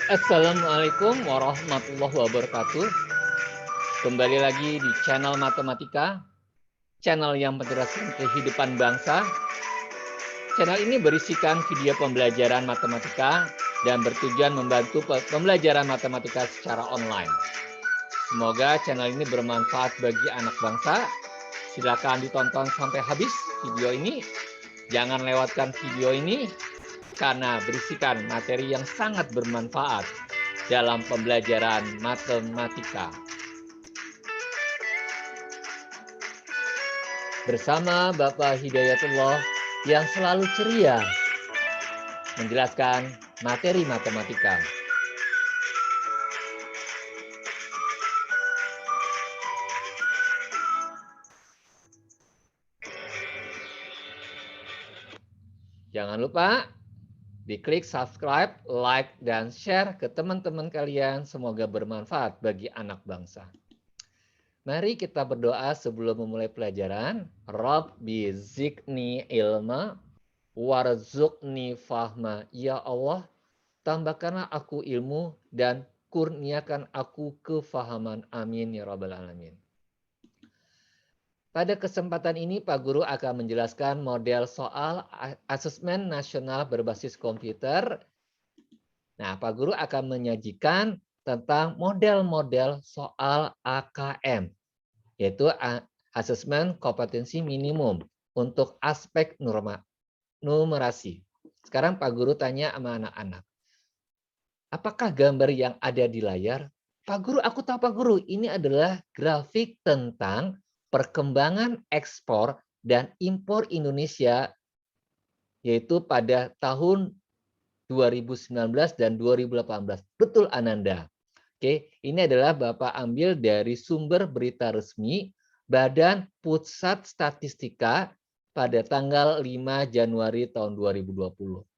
Assalamualaikum warahmatullahi wabarakatuh. Kembali lagi di channel Matematika, channel yang mencerdaskan kehidupan bangsa. Channel ini berisikan video pembelajaran matematika dan bertujuan membantu pembelajaran matematika secara online. Semoga channel ini bermanfaat bagi anak bangsa. Silakan ditonton sampai habis video ini. Jangan lewatkan video ini karena berisikan materi yang sangat bermanfaat dalam pembelajaran matematika. Bersama Bapak Hidayatullah yang selalu ceria menjelaskan materi matematika. Jangan lupa diklik subscribe, like, dan share ke teman-teman kalian. Semoga bermanfaat bagi anak bangsa. Mari kita berdoa sebelum memulai pelajaran. Rabbi zikni ilma warzuqni fahma. Ya Allah, tambahkanlah aku ilmu dan kurniakan aku kefahaman. Amin ya rabbal alamin. Pada kesempatan ini Pak Guru akan menjelaskan model soal asesmen nasional berbasis komputer. Nah, Pak Guru akan menyajikan tentang model-model soal AKM, yaitu asesmen kompetensi minimum untuk aspek numerasi. Sekarang Pak Guru tanya sama anak-anak, apakah gambar yang ada di layar? Pak Guru, aku tahu Pak Guru, ini adalah grafik tentang perkembangan ekspor dan impor Indonesia, yaitu pada tahun 2019 dan 2018. Betul Ananda. Oke, ini adalah Bapak ambil dari sumber berita resmi Badan Pusat Statistika pada tanggal 5 Januari tahun 2020.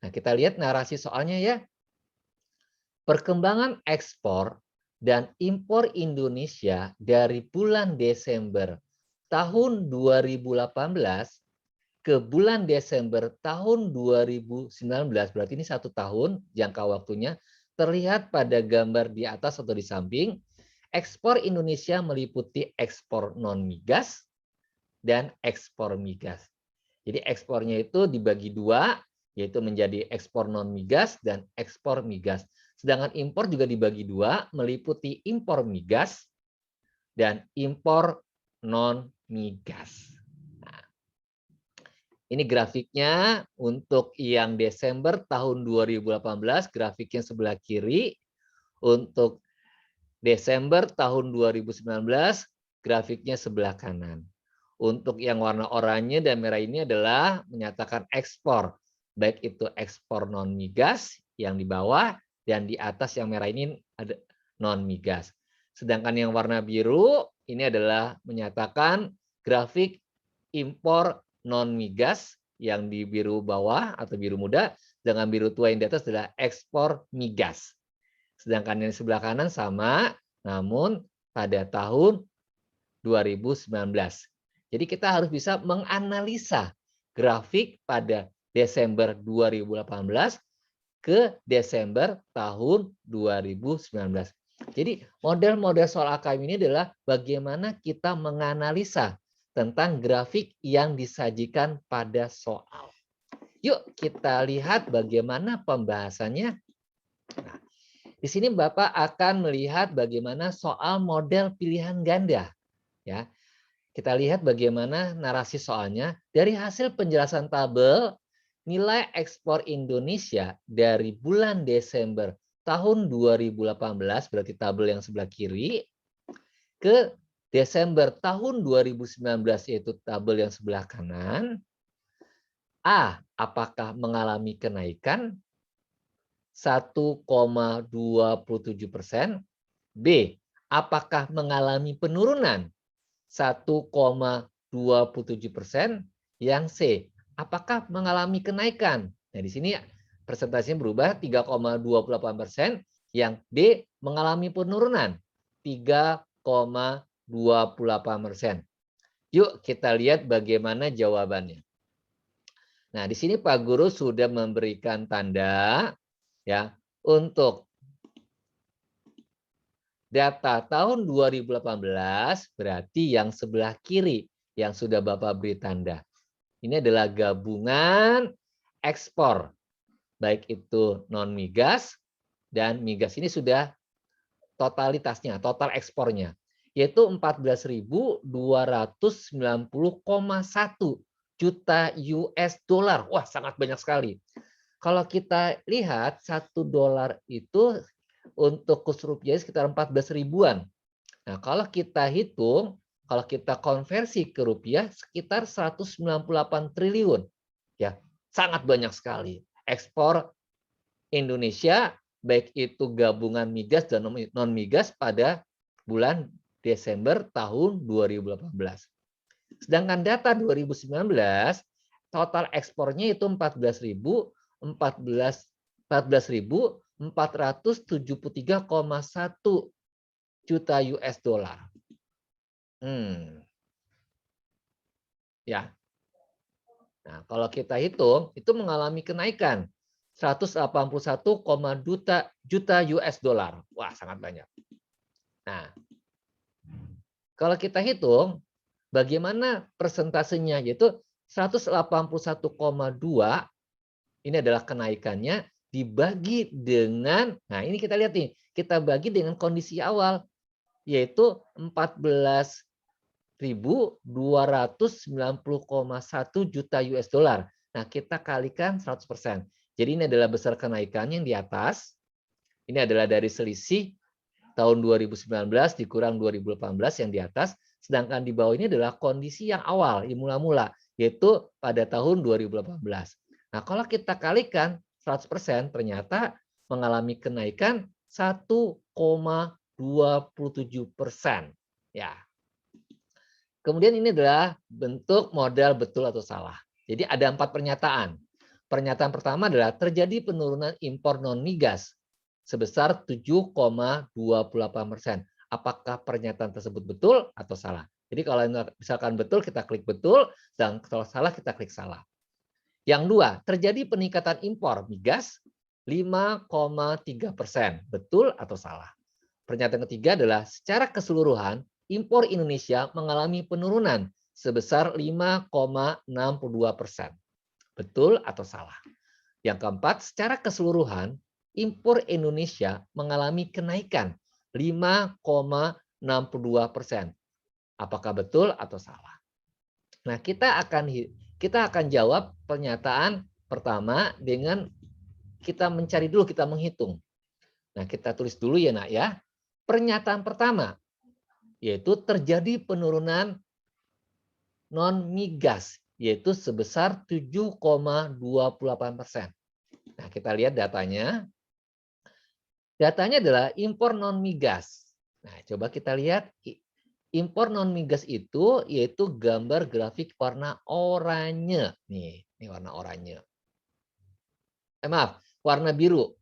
Nah, kita lihat narasi soalnya ya. Perkembangan ekspor dan impor Indonesia dari bulan Desember tahun 2018 ke bulan Desember tahun 2019, berarti ini 1 tahun jangka waktunya, terlihat pada gambar di atas atau di samping. Ekspor Indonesia meliputi ekspor non-migas dan ekspor migas. Jadi ekspornya itu dibagi dua, yaitu menjadi ekspor non-migas dan ekspor migas. Sedangkan impor juga dibagi dua, meliputi impor migas dan impor non-migas. Nah, ini grafiknya untuk yang Desember tahun 2018, grafiknya sebelah kiri. Untuk Desember tahun 2019, grafiknya sebelah kanan. Untuk yang warna oranye dan merah ini adalah menyatakan ekspor. Baik itu ekspor non-migas yang di bawah, dan di atas yang merah ini ada non-migas. Sedangkan yang warna biru ini adalah menyatakan grafik impor non-migas yang di biru bawah atau biru muda, dengan biru tua yang di atas adalah ekspor migas. Sedangkan yang di sebelah kanan sama, namun pada tahun 2019. Jadi kita harus bisa menganalisa grafik pada Desember 2018 ke Desember tahun 2019. Jadi model-model soal AKM ini adalah bagaimana kita menganalisa tentang grafik yang disajikan pada soal. Yuk kita lihat bagaimana pembahasannya. Nah, di sini Bapak akan melihat bagaimana soal model pilihan ganda. Ya, kita lihat bagaimana narasi soalnya. Dari hasil penjelasan tabel nilai ekspor Indonesia dari bulan Desember tahun 2018, berarti tabel yang sebelah kiri, ke Desember tahun 2019, yaitu tabel yang sebelah kanan. A, apakah mengalami kenaikan 1,27%? B, apakah mengalami penurunan 1,27%? Yang C, apakah mengalami kenaikan? Nah, di sini persentasinya berubah 3,28%. Yang D, mengalami penurunan 3,28%. Yuk kita lihat bagaimana jawabannya. Nah, di sini Pak Guru sudah memberikan tanda ya Untuk data tahun 2018 berarti yang sebelah kiri yang sudah Bapak beri tanda. Ini adalah gabungan ekspor, baik itu non-migas dan migas. Ini sudah totalitasnya, total ekspornya, yaitu 14.290,1 juta US dollar. Wah, sangat banyak sekali. Kalau kita lihat $1 itu untuk kurs rupiah sekitar 14 ribuan. Nah, kalau kita hitung, kalau kita konversi ke rupiah sekitar 198 triliun. Ya, sangat banyak sekali. Ekspor Indonesia baik itu gabungan migas dan non migas pada bulan Desember tahun 2018. Sedangkan data 2019 total ekspornya itu 14.473,1 juta US dollar. Ya. Nah, kalau kita hitung itu mengalami kenaikan 181, juta US dollar. Wah, sangat banyak. Nah, kalau kita hitung bagaimana persentasenya, yaitu 181,2 ini adalah kenaikannya dibagi dengan, nah ini kita lihat nih, kita bagi dengan kondisi awal, yaitu 14.290,1 juta US dollar. Nah, kita kalikan 100%. Jadi ini adalah besar kenaikan yang di atas. Ini adalah dari selisih tahun 2019 dikurang 2018 yang di atas. Sedangkan di bawah ini adalah kondisi yang awal, yang mula-mula, yaitu pada tahun 2018. Nah, kalau kita kalikan 100%, ternyata mengalami kenaikan 1,27%. Ya. Kemudian ini adalah bentuk modal betul atau salah. Jadi ada 4 pernyataan. Pernyataan pertama adalah terjadi penurunan impor non-migas sebesar 7,28%. Apakah pernyataan tersebut betul atau salah? Jadi kalau misalkan betul, kita klik betul, dan kalau salah, kita klik salah. Yang dua, terjadi peningkatan impor migas 5,3%. Betul atau salah? Pernyataan ketiga adalah secara keseluruhan, impor Indonesia mengalami penurunan sebesar 5,62%. Betul atau salah? Yang keempat, secara keseluruhan, impor Indonesia mengalami kenaikan 5,62%. Apakah betul atau salah? Nah, kita akan jawab pernyataan pertama dengan kita mencari dulu, kita menghitung. Nah, kita tulis dulu ya, Nak ya. Pernyataan pertama, yaitu terjadi penurunan non-migas, yaitu sebesar 7,28%. Nah, kita lihat datanya. Datanya adalah impor non-migas. Nah, coba kita lihat impor non-migas itu yaitu gambar grafik warna oranye. Nih, ini warna oranye. Maaf, warna biru.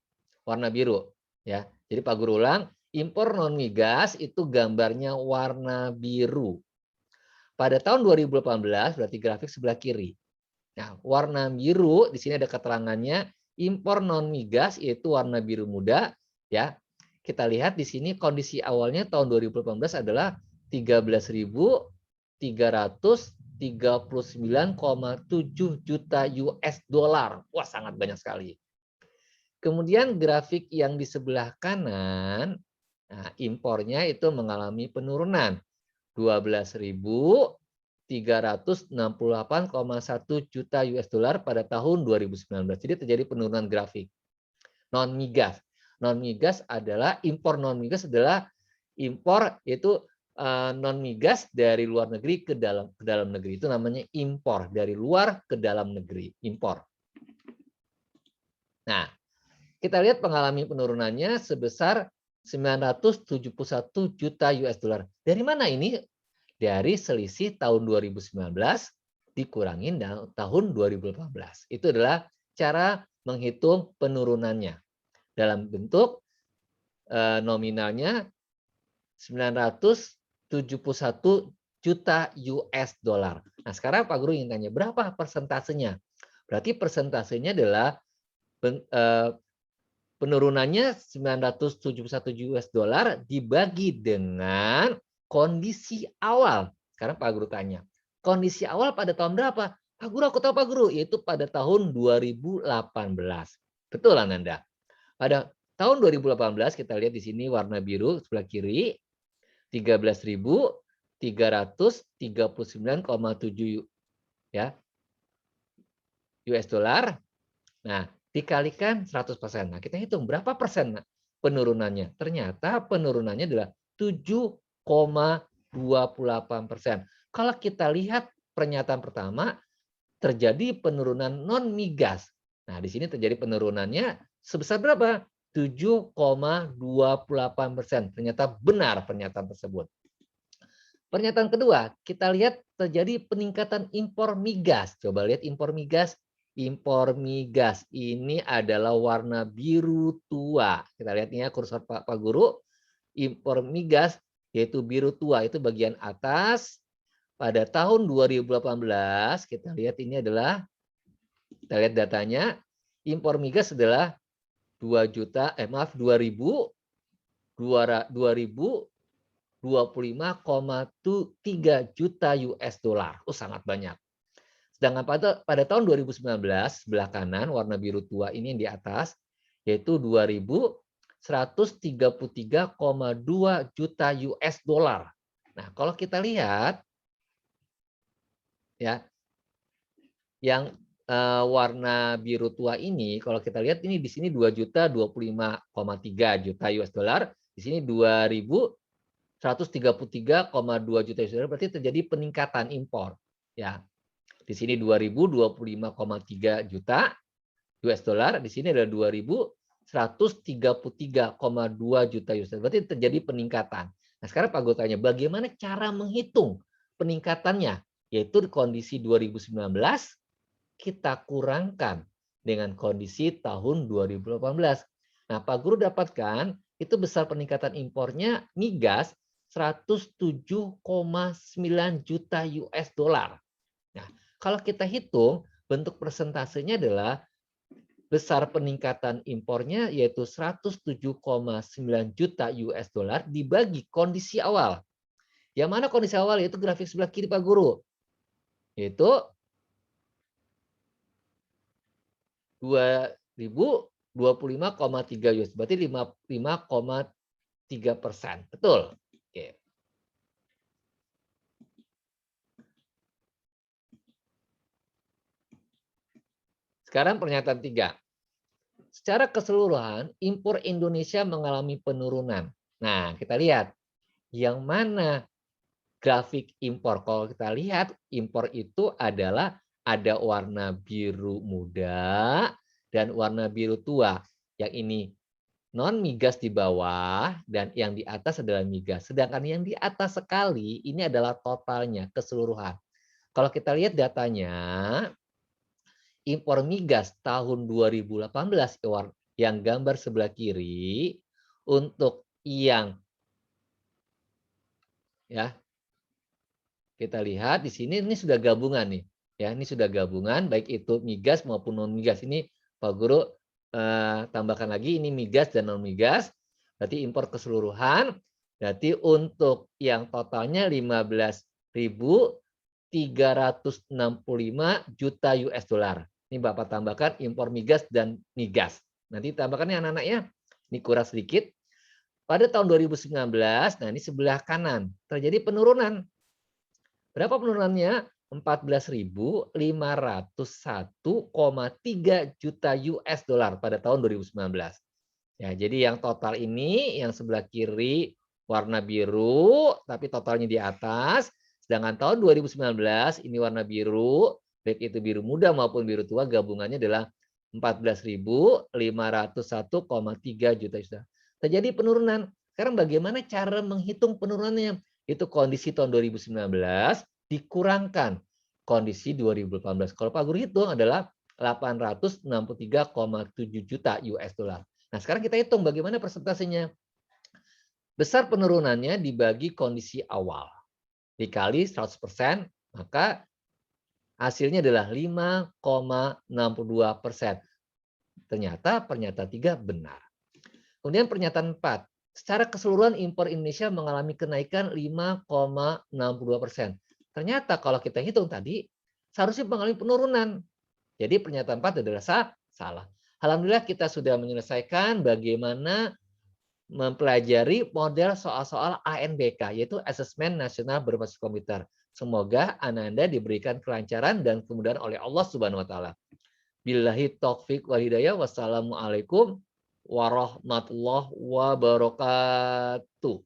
Warna biru, ya. Jadi Pak Guru ulang, impor non-migas itu gambarnya warna biru. Pada tahun 2018 berarti grafik sebelah kiri. Nah, warna biru di sini ada keterangannya impor non-migas yaitu warna biru muda, ya. Kita lihat di sini kondisi awalnya tahun 2018 adalah 13.339,7 juta US dollar. Wah, sangat banyak sekali. Kemudian grafik yang di sebelah kanan, nah, impornya itu mengalami penurunan 12.368,1 juta US dollar pada tahun 2019. Jadi terjadi penurunan grafik. Non-migas. Non-migas adalah impor non-migas adalah impor yaitu non-migas dari luar negeri ke dalam negeri. Itu namanya impor, dari luar ke dalam negeri, impor. Nah, kita lihat mengalami penurunannya sebesar 971 juta US dollar. Dari mana ini? Dari selisih tahun 2019 dikurangin tahun 2018. Itu adalah cara menghitung penurunannya. Dalam bentuk nominalnya 971 juta US dollar. Nah, sekarang Pak Guru ingin tanya, berapa persentasenya? Berarti persentasenya adalah Penurunannya 971 US dollar dibagi dengan kondisi awal. Sekarang Pak Guru tanya, kondisi awal pada tahun berapa? Pak Guru, aku tahu Pak Guru, yaitu pada tahun 2018. Betul Ananda. Pada tahun 2018 kita lihat di sini warna biru sebelah kiri 13.339,7 ya US dollar. Nah, dikalikan 100%. Nah, kita hitung berapa persen penurunannya. Ternyata penurunannya adalah 7,28%. Kalau kita lihat pernyataan pertama, terjadi penurunan non migas. Nah, di sini terjadi penurunannya sebesar berapa? 7,28%. Ternyata benar pernyataan tersebut. Pernyataan kedua, kita lihat terjadi peningkatan impor migas. Coba lihat impor migas. Impor migas ini adalah warna biru tua. Kita lihat ini ya kursor Pak Guru. Impor migas yaitu biru tua itu bagian atas. Pada tahun 2018 kita lihat ini adalah, kita lihat datanya, impor migas adalah 2.025,3 juta US dollar. Oh, sangat banyak. Sedangkan pada tahun 2019, sebelah kanan warna biru tua ini yang di atas, yaitu 2.133,2 juta US dollar. Nah, kalau kita lihat ya, yang warna biru tua ini, kalau kita lihat ini di sini 2.025,3 juta US dollar, di sini 2.133,2 juta US dollar, berarti terjadi peningkatan impor. Ya, di sini 2.025,3 juta US dollar, di sini ada 2.133,2 juta US dollar. Berarti terjadi peningkatan. Nah, sekarang Pak Guru tanya, bagaimana cara menghitung peningkatannya? Yaitu di kondisi 2019 kita kurangkan dengan kondisi tahun 2018. Nah, Pak Guru dapatkan itu besar peningkatan impornya migas 107,9 juta US dollar. Nah, kalau kita hitung, bentuk persentasenya adalah besar peningkatan impornya yaitu 107,9 juta US dollar dibagi kondisi awal. Yang mana kondisi awal? Yaitu grafik sebelah kiri Pak Guru. Yaitu 2025,3 US, berarti 55,3%. Betul. Oke. Sekarang pernyataan 3. Secara keseluruhan, impor Indonesia mengalami penurunan. Nah, kita lihat yang mana grafik impor. Kalau kita lihat, impor itu adalah ada warna biru muda dan warna biru tua. Yang ini non migas di bawah dan yang di atas adalah migas. Sedangkan yang di atas sekali ini adalah totalnya, keseluruhan. Kalau kita lihat datanya, impor migas tahun 2018 yang gambar sebelah kiri untuk yang ya kita lihat di sini ini sudah gabungan nih ya, ini sudah gabungan baik itu migas maupun non migas. Ini Pak Guru tambahkan lagi ini migas dan non migas, berarti impor keseluruhan, berarti untuk yang totalnya 15.365 juta US dollar. Ini Bapak tambahkan impor migas dan migas. Nanti tambahkan ya anak-anaknya. Ini kurang sedikit. Pada tahun 2019, nah ini sebelah kanan, terjadi penurunan. Berapa penurunannya? 14.501,3 juta US dollar pada tahun 2019. Ya, jadi yang total ini yang sebelah kiri warna biru, tapi totalnya di atas. Sedangkan tahun 2019 ini warna biru, baik itu biru muda maupun biru tua, gabungannya adalah 14.501,3 juta US dollar. Terjadi penurunan. Sekarang bagaimana cara menghitung penurunannya? Itu kondisi tahun 2019 dikurangkan kondisi 2018. Kalau Pak Guru hitung adalah 863,7 juta US dollar. Nah, sekarang kita hitung bagaimana persentasenya. Besar penurunannya dibagi kondisi awal. Dikali 100%, maka hasilnya adalah 5,62%. Ternyata pernyataan 3 benar. Kemudian pernyataan 4, secara keseluruhan impor Indonesia mengalami kenaikan 5,62%. Ternyata kalau kita hitung tadi, seharusnya mengalami penurunan. Jadi pernyataan 4 adalah salah. Alhamdulillah kita sudah menyelesaikan bagaimana mempelajari model soal-soal ANBK, yaitu Asesmen Nasional Berbasis Komputer. Semoga Anda diberikan kelancaran dan kemudahan oleh Allah Subhanahu wa taala. Billahi taufik wal hidayah. Wassalamualaikum warahmatullahi wabarakatuh.